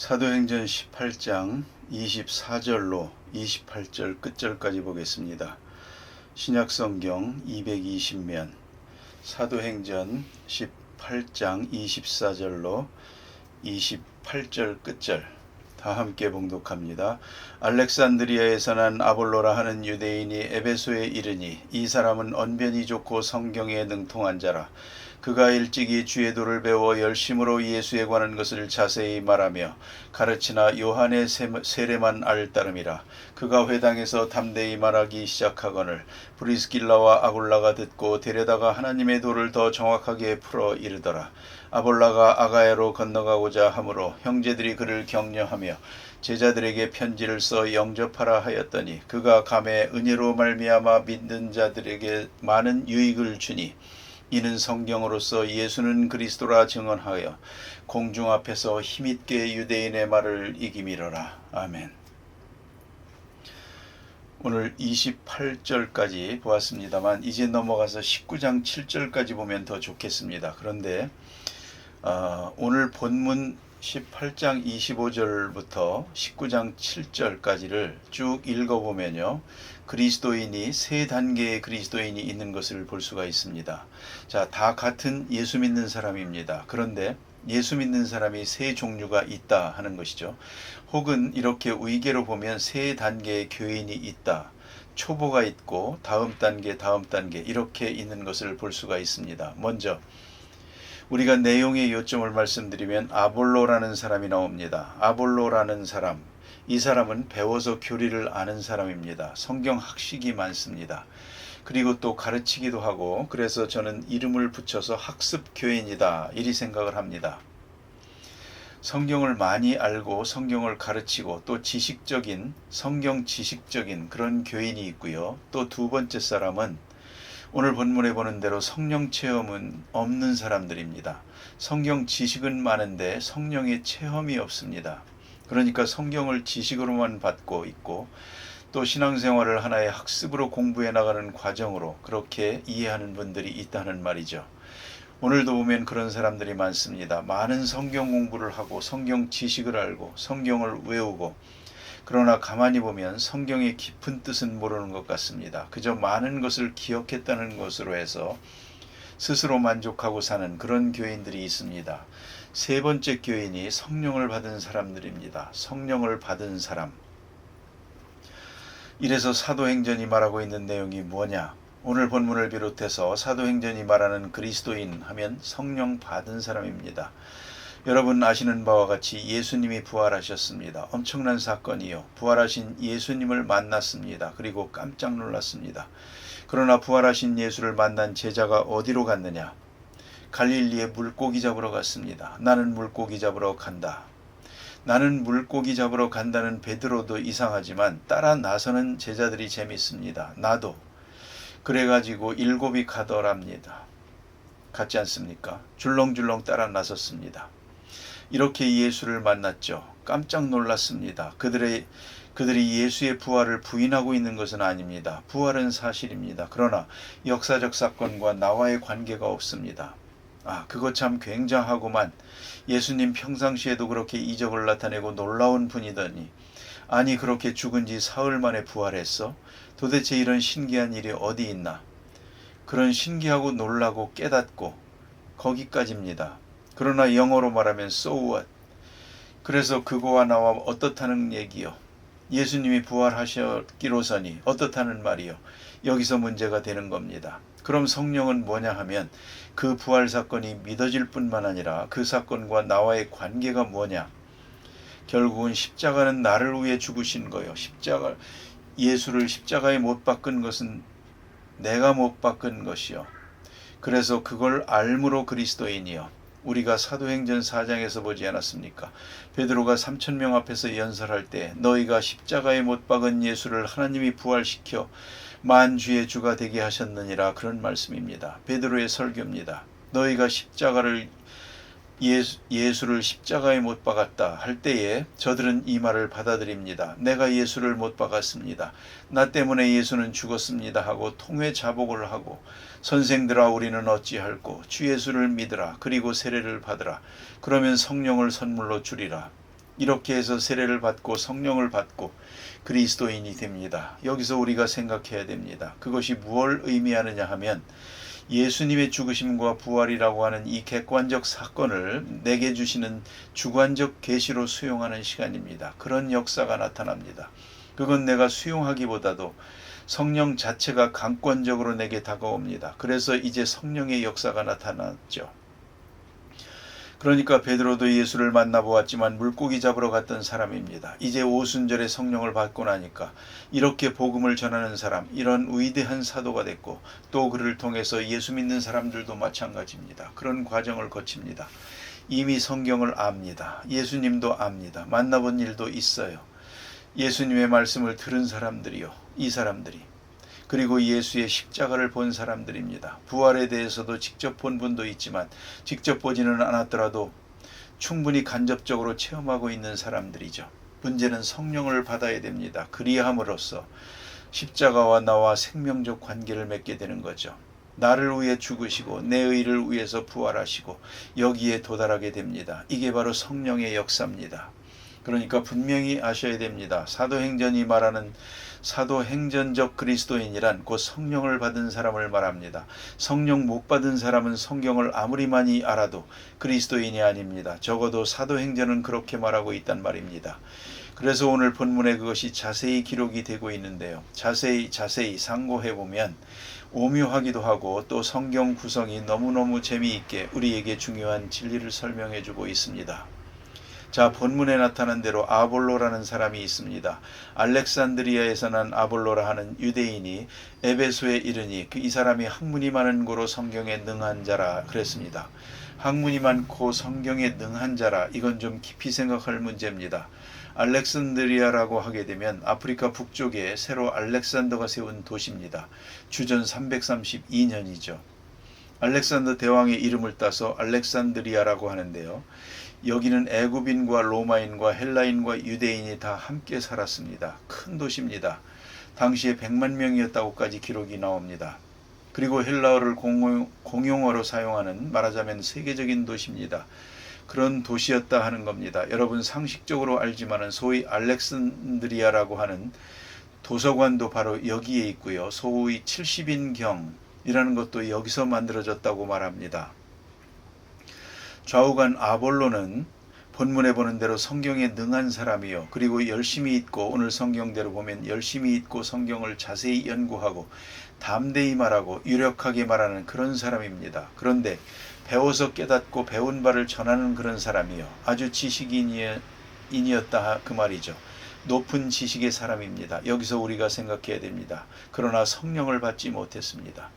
사도행전 18장 24절로 28절 끝절까지 보겠습니다. 신약성경 220면 사도행전 18장 24절로 28절 끝절 다 함께 봉독합니다. 알렉산드리아에서 난 아볼로라 하는 유대인이 에베소에 이르니 이 사람은 언변이 좋고 성경에 능통한 자라. 그가 일찍이 주의 도를 배워 열심으로 예수에 관한 것을 자세히 말하며 가르치나 요한의 세례만 알 따름이라. 그가 회당에서 담대히 말하기 시작하거늘 브리스길라와 아굴라가 듣고 데려다가 하나님의 도를 더 정확하게 풀어 이르더라. 아볼라가 아가야로 건너가고자 하므로 형제들이 그를 격려하며 제자들에게 편지를 써 영접하라 하였더니 그가 감에 은혜로 말미암아 믿는 자들에게 많은 유익을 주니 이는 성경으로서 예수는 그리스도라 증언하여 공중 앞에서 힘있게 유대인의 말을 이기미러라. 아멘. 오늘 28절까지 보았습니다만 이제 넘어가서 19장 7절까지 보면 더 좋겠습니다. 그런데 오늘 본문 18장 25절부터 19장 7절까지를 쭉 읽어보면요. 그리스도인이 세 단계의 그리스도인이 있는 것을 볼 수가 있습니다. 자, 다 같은 예수 믿는 사람입니다. 그런데 예수 믿는 사람이 세 종류가 있다 하는 것이죠. 혹은 이렇게 위계로 보면 세 단계의 교인이 있다. 초보가 있고 다음 단계 이렇게 있는 것을 볼 수가 있습니다. 먼저 우리가 내용의 요점을 말씀드리면 아볼로라는 사람이 나옵니다. 아볼로라는 사람, 이 사람은 배워서 교리를 아는 사람입니다. 성경 학식이 많습니다. 그리고 또 가르치기도 하고, 그래서 저는 이름을 붙여서 학습교인이다 이리 생각을 합니다. 성경을 많이 알고 성경을 가르치고 또 성경 지식적인 그런 교인이 있고요. 또 두 번째 사람은 오늘 본문에 보는 대로 성령 체험은 없는 사람들입니다. 성경 지식은 많은데 성령의 체험이 없습니다. 그러니까 성경을 지식으로만 받고 있고 또 신앙생활을 하나의 학습으로 공부해 나가는 과정으로 그렇게 이해하는 분들이 있다는 말이죠. 오늘도 보면 그런 사람들이 많습니다. 많은 성경 공부를 하고 성경 지식을 알고 성경을 외우고 그러나 가만히 보면 성경의 깊은 뜻은 모르는 것 같습니다. 그저 많은 것을 기억했다는 것으로 해서 스스로 만족하고 사는 그런 교인들이 있습니다. 세 번째 교인이 성령을 받은 사람들입니다. 성령을 받은 사람. 이래서 사도행전이 말하고 있는 내용이 뭐냐? 오늘 본문을 비롯해서 사도행전이 말하는 그리스도인 하면 성령 받은 사람입니다. 여러분 아시는 바와 같이 예수님이 부활하셨습니다. 엄청난 사건이요. 부활하신 예수님을 만났습니다. 그리고 깜짝 놀랐습니다. 그러나 부활하신 예수를 만난 제자가 어디로 갔느냐? 갈릴리에 물고기 잡으러 갔습니다. 나는 물고기 잡으러 간다. 나는 물고기 잡으러 간다는 베드로도 이상하지만 따라 나서는 제자들이 재밌습니다. 나도. 그래가지고 7이 가더랍니다. 같지 않습니까? 줄렁줄렁 따라 나섰습니다. 이렇게 예수를 만났죠. 깜짝 놀랐습니다. 그들이 예수의 부활을 부인하고 있는 것은 아닙니다. 부활은 사실입니다. 그러나 역사적 사건과 나와의 관계가 없습니다. 그거 참 굉장하구만. 예수님 평상시에도 그렇게 이적을 나타내고 놀라운 분이더니 아니 그렇게 죽은 지 사흘 만에 부활했어? 도대체 이런 신기한 일이 어디 있나? 그런 신기하고 놀라고 깨닫고 거기까지입니다. 그러나 영어로 말하면 so what? 그래서 그거와 나와 어떻다는 얘기요? 예수님이 부활하셨기로서니 어떻다는 말이요? 여기서 문제가 되는 겁니다. 그럼 성령은 뭐냐 하면 그 부활 사건이 믿어질 뿐만 아니라 그 사건과 나와의 관계가 뭐냐? 결국은 십자가는 나를 위해 죽으신 거요. 예수를 십자가에 못 박은 것은 내가 못 박은 것이요. 그래서 그걸 알므로 그리스도인이요. 우리가 사도행전 4장에서 보지 않았습니까? 베드로가 3,000명 앞에서 연설할 때 너희가 십자가에 못 박은 예수를 하나님이 부활시켜 만주의 주가 되게 하셨느니라 그런 말씀입니다. 베드로의 설교입니다. 너희가 예수를 십자가에 못 박았다 할 때에 저들은 이 말을 받아들입니다. 내가 예수를 못 박았습니다. 나 때문에 예수는 죽었습니다 하고 통회 자복을 하고 선생들아 우리는 어찌할꼬 주 예수를 믿으라 그리고 세례를 받으라 그러면 성령을 선물로 주리라. 이렇게 해서 세례를 받고 성령을 받고 그리스도인이 됩니다. 여기서 우리가 생각해야 됩니다. 그것이 무엇을 의미하느냐 하면 예수님의 죽으심과 부활이라고 하는 이 객관적 사건을 내게 주시는 주관적 계시로 수용하는 시간입니다. 그런 역사가 나타납니다. 그건 내가 수용하기보다도 성령 자체가 강권적으로 내게 다가옵니다. 그래서 이제 성령의 역사가 나타났죠. 그러니까 베드로도 예수를 만나보았지만 물고기 잡으러 갔던 사람입니다. 이제 오순절에 성령을 받고 나니까 이렇게 복음을 전하는 사람, 이런 위대한 사도가 됐고 또 그를 통해서 예수 믿는 사람들도 마찬가지입니다. 그런 과정을 거칩니다. 이미 성경을 압니다. 예수님도 압니다. 만나본 일도 있어요. 예수님의 말씀을 들은 사람들이요. 이 사람들이. 그리고 예수의 십자가를 본 사람들입니다. 부활에 대해서도 직접 본 분도 있지만 직접 보지는 않았더라도 충분히 간접적으로 체험하고 있는 사람들이죠. 문제는 성령을 받아야 됩니다. 그리함으로써 십자가와 나와 생명적 관계를 맺게 되는 거죠. 나를 위해 죽으시고 내 의를 위해서 부활하시고 여기에 도달하게 됩니다. 이게 바로 성령의 역사입니다. 그러니까 분명히 아셔야 됩니다. 사도행전이 말하는 사도행전적 그리스도인이란 곧 성령을 받은 사람을 말합니다. 성령 못 받은 사람은 성경을 아무리 많이 알아도 그리스도인이 아닙니다. 적어도 사도행전은 그렇게 말하고 있단 말입니다. 그래서 오늘 본문에 그것이 자세히 기록이 되고 있는데요. 자세히 상고해보면 오묘하기도 하고 또 성경 구성이 너무너무 재미있게 우리에게 중요한 진리를 설명해주고 있습니다. 자, 본문에 나타난 대로 아볼로라는 사람이 있습니다. 알렉산드리아에서 난 아볼로라 하는 유대인이 에베소에 이르니 이 사람이 학문이 많은 고로 성경에 능한 자라 그랬습니다. 학문이 많고 성경에 능한 자라, 이건 좀 깊이 생각할 문제입니다. 알렉산드리아라고 하게 되면 아프리카 북쪽에 새로 알렉산더가 세운 도시입니다. 주전 332년이죠. 알렉산더 대왕의 이름을 따서 알렉산드리아라고 하는데요. 여기는 애굽인과 로마인과 헬라인과 유대인이 다 함께 살았습니다. 큰 도시입니다. 당시에 100만 명이었다고까지 기록이 나옵니다. 그리고 헬라어를 공용어로 사용하는 말하자면 세계적인 도시입니다. 그런 도시였다 하는 겁니다. 여러분 상식적으로 알지만은 소위 알렉산드리아라고 하는 도서관도 바로 여기에 있고요. 소위 70인경이라는 것도 여기서 만들어졌다고 말합니다. 좌우간 아볼로는 본문에 보는 대로 성경에 능한 사람이요. 그리고 열심히 읽고 오늘 성경대로 보면 열심히 읽고 성경을 자세히 연구하고 담대히 말하고 유력하게 말하는 그런 사람입니다. 그런데 배워서 깨닫고 배운 바를 전하는 그런 사람이요. 아주 지식인이었다 그 말이죠. 높은 지식의 사람입니다. 여기서 우리가 생각해야 됩니다. 그러나 성령을 받지 못했습니다.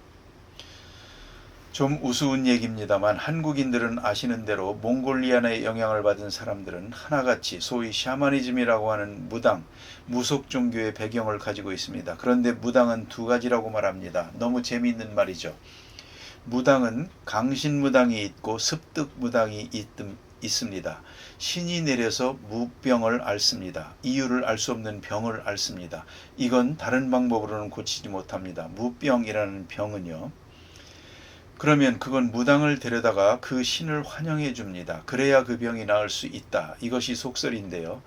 좀 우스운 얘기입니다만 한국인들은 아시는 대로 몽골리안의 영향을 받은 사람들은 하나같이 소위 샤머니즘이라고 하는 무당, 무속 종교의 배경을 가지고 있습니다. 그런데 무당은 두 가지라고 말합니다. 너무 재미있는 말이죠. 무당은 강신무당이 있고 습득무당이 있습니다. 신이 내려서 무병을 앓습니다. 이유를 알 수 없는 병을 앓습니다. 이건 다른 방법으로는 고치지 못합니다. 무병이라는 병은요. 그러면 그건 무당을 데려다가 그 신을 환영해 줍니다. 그래야 그 병이 나을 수 있다. 이것이 속설인데요.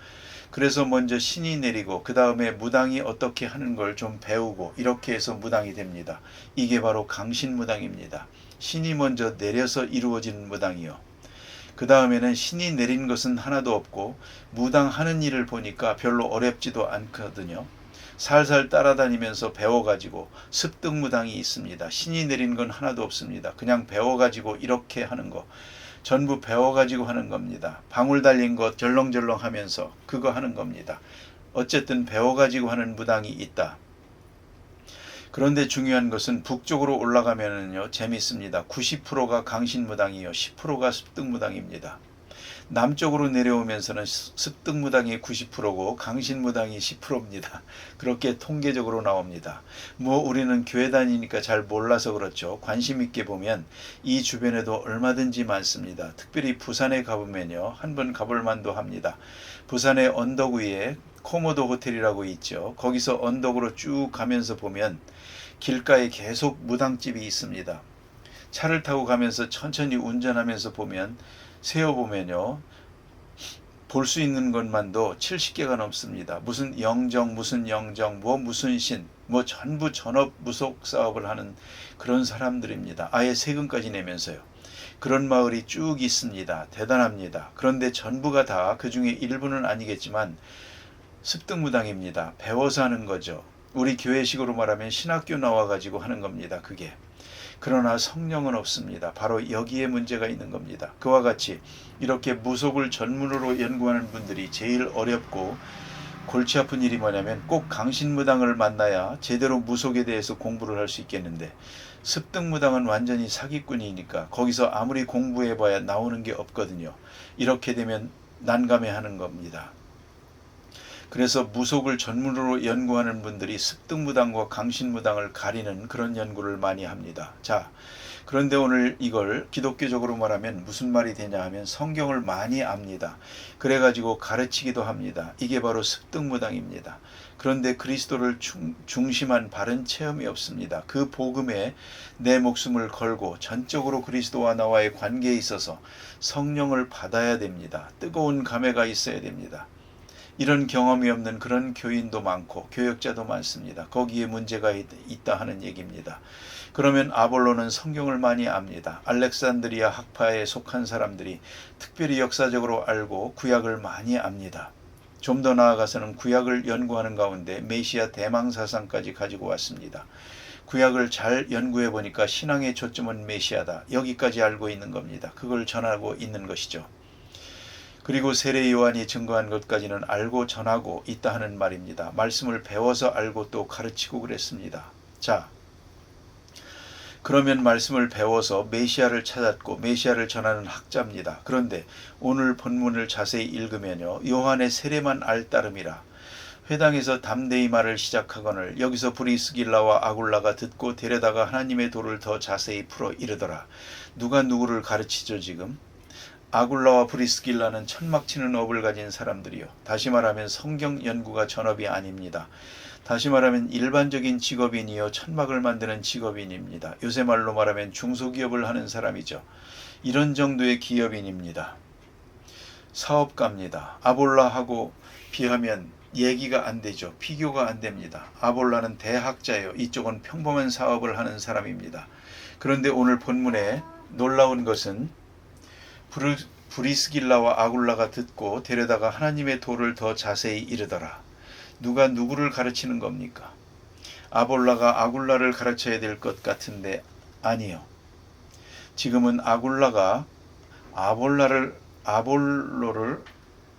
그래서 먼저 신이 내리고 그 다음에 무당이 어떻게 하는 걸 좀 배우고 이렇게 해서 무당이 됩니다. 이게 바로 강신무당입니다. 신이 먼저 내려서 이루어지는 무당이요. 그 다음에는 신이 내린 것은 하나도 없고 무당하는 일을 보니까 별로 어렵지도 않거든요. 살살 따라다니면서 배워가지고 습득무당이 있습니다. 신이 내린 건 하나도 없습니다. 그냥 배워가지고 이렇게 하는 거 전부 배워가지고 하는 겁니다. 방울 달린 거 절렁절렁 하면서 그거 하는 겁니다. 어쨌든 배워가지고 하는 무당이 있다. 그런데 중요한 것은 북쪽으로 올라가면은요 재밌습니다. 90%가 강신무당이요 10%가 습득무당입니다. 남쪽으로 내려오면서는 습득무당이 90%고 강신무당이 10%입니다. 그렇게 통계적으로 나옵니다. 우리는 교회 다니니까 잘 몰라서 그렇죠. 관심 있게 보면 이 주변에도 얼마든지 많습니다. 특별히 부산에 가보면요. 한번 가볼 만도 합니다. 부산의 언덕 위에 코모도 호텔이라고 있죠. 거기서 언덕으로 쭉 가면서 보면 길가에 계속 무당집이 있습니다. 차를 타고 가면서 천천히 운전하면서 보면 세어보면요. 볼 수 있는 것만도 70개가 넘습니다. 무슨 영정, 무슨 신, 전부 전업 무속 사업을 하는 그런 사람들입니다. 아예 세금까지 내면서요. 그런 마을이 쭉 있습니다. 대단합니다. 그런데 전부가 다, 그 중에 일부는 아니겠지만 습득무당입니다. 배워서 하는 거죠. 우리 교회식으로 말하면 신학교 나와가지고 하는 겁니다. 그게. 그러나 성령은 없습니다. 바로 여기에 문제가 있는 겁니다. 그와 같이 이렇게 무속을 전문으로 연구하는 분들이 제일 어렵고 골치 아픈 일이 뭐냐면, 꼭 강신무당을 만나야 제대로 무속에 대해서 공부를 할 수 있겠는데, 습득무당은 완전히 사기꾼이니까 거기서 아무리 공부해봐야 나오는 게 없거든요. 이렇게 되면 난감해하는 겁니다. 그래서 무속을 전문으로 연구하는 분들이 습득무당과 강신무당을 가리는 그런 연구를 많이 합니다. 자, 그런데 오늘 이걸 기독교적으로 말하면 무슨 말이 되냐 하면, 성경을 많이 압니다. 그래가지고 가르치기도 합니다. 이게 바로 습득무당입니다. 그런데 그리스도를 중심한 바른 체험이 없습니다. 그 복음에 내 목숨을 걸고 전적으로 그리스도와 나와의 관계에 있어서 성령을 받아야 됩니다. 뜨거운 감회가 있어야 됩니다. 이런 경험이 없는 그런 교인도 많고 교역자도 많습니다. 거기에 문제가 있다 하는 얘기입니다. 그러면 아볼로는 성경을 많이 압니다. 알렉산드리아 학파에 속한 사람들이 특별히 역사적으로 알고 구약을 많이 압니다. 좀 더 나아가서는 구약을 연구하는 가운데 메시아 대망사상까지 가지고 왔습니다. 구약을 잘 연구해 보니까 신앙의 초점은 메시아다. 여기까지 알고 있는 겁니다. 그걸 전하고 있는 것이죠. 그리고 세례 요한이 증거한 것까지는 알고 전하고 있다 하는 말입니다. 말씀을 배워서 알고 또 가르치고 그랬습니다. 자, 그러면 말씀을 배워서 메시아를 찾았고 메시아를 전하는 학자입니다. 그런데 오늘 본문을 자세히 읽으면요, 요한의 세례만 알 따름이라 회당에서 담대히 말을 시작하거늘 여기서 브리스길라와 아굴라가 듣고 데려다가 하나님의 도를 더 자세히 풀어 이르더라. 누가 누구를 가르치죠 지금? 아굴라와 브리스길라는 천막 치는 업을 가진 사람들이요. 다시 말하면 성경 연구가 전업이 아닙니다. 다시 말하면 일반적인 직업인이요, 천막을 만드는 직업인입니다. 요새 말로 말하면 중소기업을 하는 사람이죠. 이런 정도의 기업인입니다. 사업가입니다. 아볼라하고 비하면 얘기가 안 되죠. 비교가 안 됩니다. 아볼라는 대학자예요. 이쪽은 평범한 사업을 하는 사람입니다. 그런데 오늘 본문에 놀라운 것은 브리스길라와 아굴라가 듣고 데려다가 하나님의 도를 더 자세히 이르더라. 누가 누구를 가르치는 겁니까? 아볼라가 아굴라를 가르쳐야 될 것 같은데 아니요. 지금은 아굴라가 아볼로를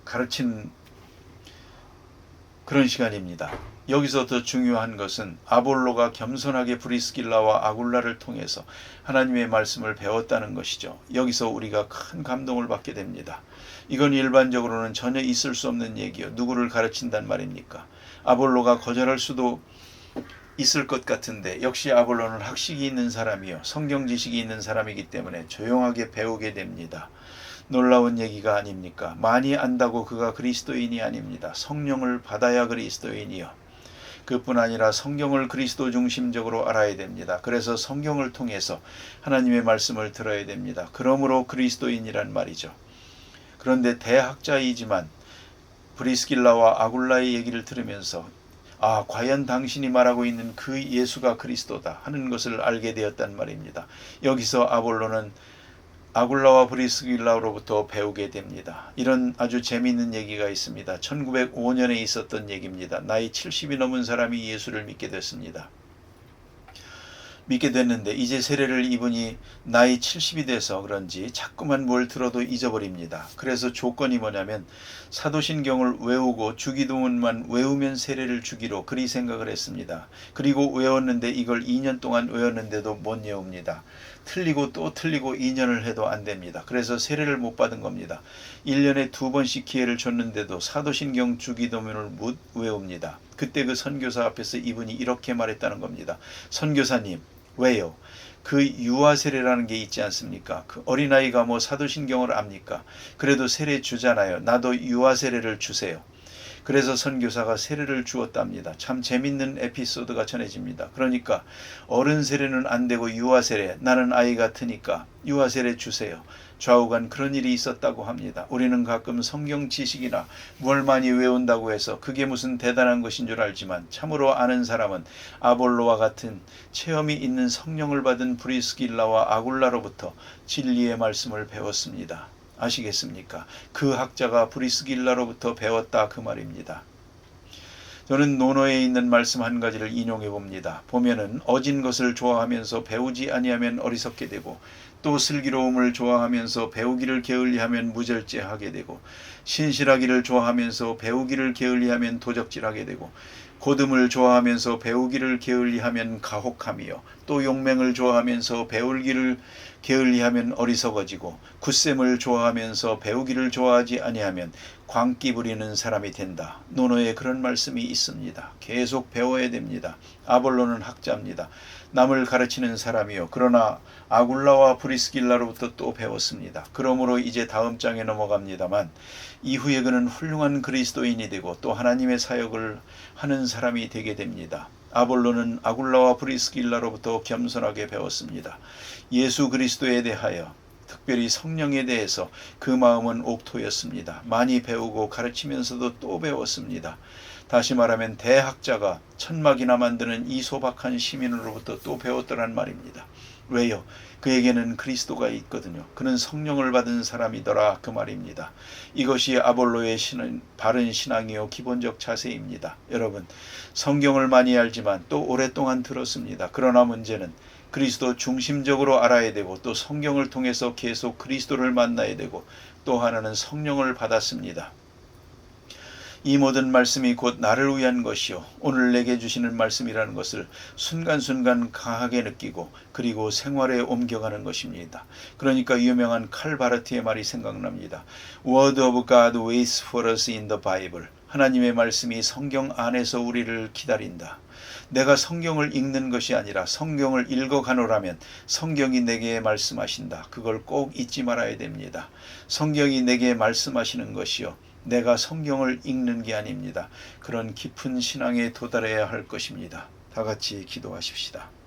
가르치는 그런 시간입니다. 여기서 더 중요한 것은 아볼로가 겸손하게 브리스길라와 아굴라를 통해서 하나님의 말씀을 배웠다는 것이죠. 여기서 우리가 큰 감동을 받게 됩니다. 이건 일반적으로는 전혀 있을 수 없는 얘기요. 누구를 가르친단 말입니까? 아볼로가 거절할 수도 있을 것 같은데 역시 아볼로는 학식이 있는 사람이요, 성경 지식이 있는 사람이기 때문에 조용하게 배우게 됩니다. 놀라운 얘기가 아닙니까? 많이 안다고 그가 그리스도인이 아닙니다. 성령을 받아야 그리스도인이요. 그뿐 아니라 성경을 그리스도 중심적으로 알아야 됩니다. 그래서 성경을 통해서 하나님의 말씀을 들어야 됩니다. 그러므로 그리스도인이란 말이죠. 그런데 대학자이지만 브리스길라와 아굴라의 얘기를 들으면서 과연 당신이 말하고 있는 그 예수가 그리스도다 하는 것을 알게 되었단 말입니다. 여기서 아볼로는 아굴라와 브리스길라로부터 배우게 됩니다. 이런 아주 재미있는 얘기가 있습니다. 1905년에 있었던 얘기입니다. 나이 70이 넘은 사람이 예수를 믿게 됐습니다. 믿게 됐는데 이제 세례를 입으니 나이 70이 돼서 그런지 자꾸만 뭘 들어도 잊어버립니다. 그래서 조건이 뭐냐면 사도신경을 외우고 주기도문만 외우면 세례를 주기로 그리 생각을 했습니다. 그리고 외웠는데 이걸 2년 동안 외웠는데도 못 외웁니다. 틀리고 또 틀리고 2년을 해도 안 됩니다. 그래서 세례를 못 받은 겁니다. 1년에 2번씩 기회를 줬는데도 사도신경 주기도문을 못 외웁니다. 그때 그 선교사 앞에서 이분이 이렇게 말했다는 겁니다. 선교사님, 왜요? 그 유아세례라는 게 있지 않습니까? 그 어린아이가 사도신경을 압니까? 그래도 세례 주잖아요. 나도 유아세례를 주세요. 그래서 선교사가 세례를 주었답니다. 참 재밌는 에피소드가 전해집니다. 그러니까 어른 세례는 안 되고 유아 세례, 나는 아이 같으니까 유아 세례 주세요. 좌우간 그런 일이 있었다고 합니다. 우리는 가끔 성경 지식이나 뭘 많이 외운다고 해서 그게 무슨 대단한 것인 줄 알지만 참으로 아는 사람은 아볼로와 같은 체험이 있는 성령을 받은 브리스길라와 아굴라로부터 진리의 말씀을 배웠습니다. 아시겠습니까? 그 학자가 브리스길라로부터 배웠다 그 말입니다. 저는 논어에 있는 말씀 한 가지를 인용해 봅니다. 보면은 어진 것을 좋아하면서 배우지 아니하면 어리석게 되고 또 슬기로움을 좋아하면서 배우기를 게을리하면 무절제하게 되고 신실하기를 좋아하면서 배우기를 게을리하면 도적질하게 되고 고듬을 좋아하면서 배우기를 게을리하면 가혹함이요 또 용맹을 좋아하면서 배우기를 게을리하면 어리석어지고 굳셈을 좋아하면서 배우기를 좋아하지 아니하면 광기 부리는 사람이 된다. 논어에 그런 말씀이 있습니다. 계속 배워야 됩니다. 아볼로는 학자입니다. 남을 가르치는 사람이요. 그러나 아굴라와 브리스길라로부터 또 배웠습니다. 그러므로 이제 다음 장에 넘어갑니다만 이후에 그는 훌륭한 그리스도인이 되고 또 하나님의 사역을 하는 사람이 되게 됩니다. 아볼로는 아굴라와 브리스길라로부터 겸손하게 배웠습니다. 예수 그리스도에 대하여 특별히 성령에 대해서 그 마음은 옥토였습니다. 많이 배우고 가르치면서도 또 배웠습니다. 다시 말하면 대학자가 천막이나 만드는 이 소박한 시민으로부터 또 배웠더란 말입니다. 왜요? 그에게는 그리스도가 있거든요. 그는 성령을 받은 사람이더라 그 말입니다. 이것이 아볼로의 바른 신앙이요 기본적 자세입니다. 여러분, 성경을 많이 알지만 또 오랫동안 들었습니다. 그러나 문제는 그리스도 중심적으로 알아야 되고 또 성경을 통해서 계속 그리스도를 만나야 되고 또 하나는 성령을 받았습니다. 이 모든 말씀이 곧 나를 위한 것이요 오늘 내게 주시는 말씀이라는 것을 순간순간 강하게 느끼고 그리고 생활에 옮겨가는 것입니다. 그러니까 유명한 칼 바르트의 말이 생각납니다. Word of God waits for us in the Bible. 하나님의 말씀이 성경 안에서 우리를 기다린다. 내가 성경을 읽는 것이 아니라 성경을 읽어가노라면 성경이 내게 말씀하신다. 그걸 꼭 잊지 말아야 됩니다. 성경이 내게 말씀하시는 것이요 내가 성경을 읽는 게 아닙니다. 그런 깊은 신앙에 도달해야 할 것입니다. 다 같이 기도하십시다.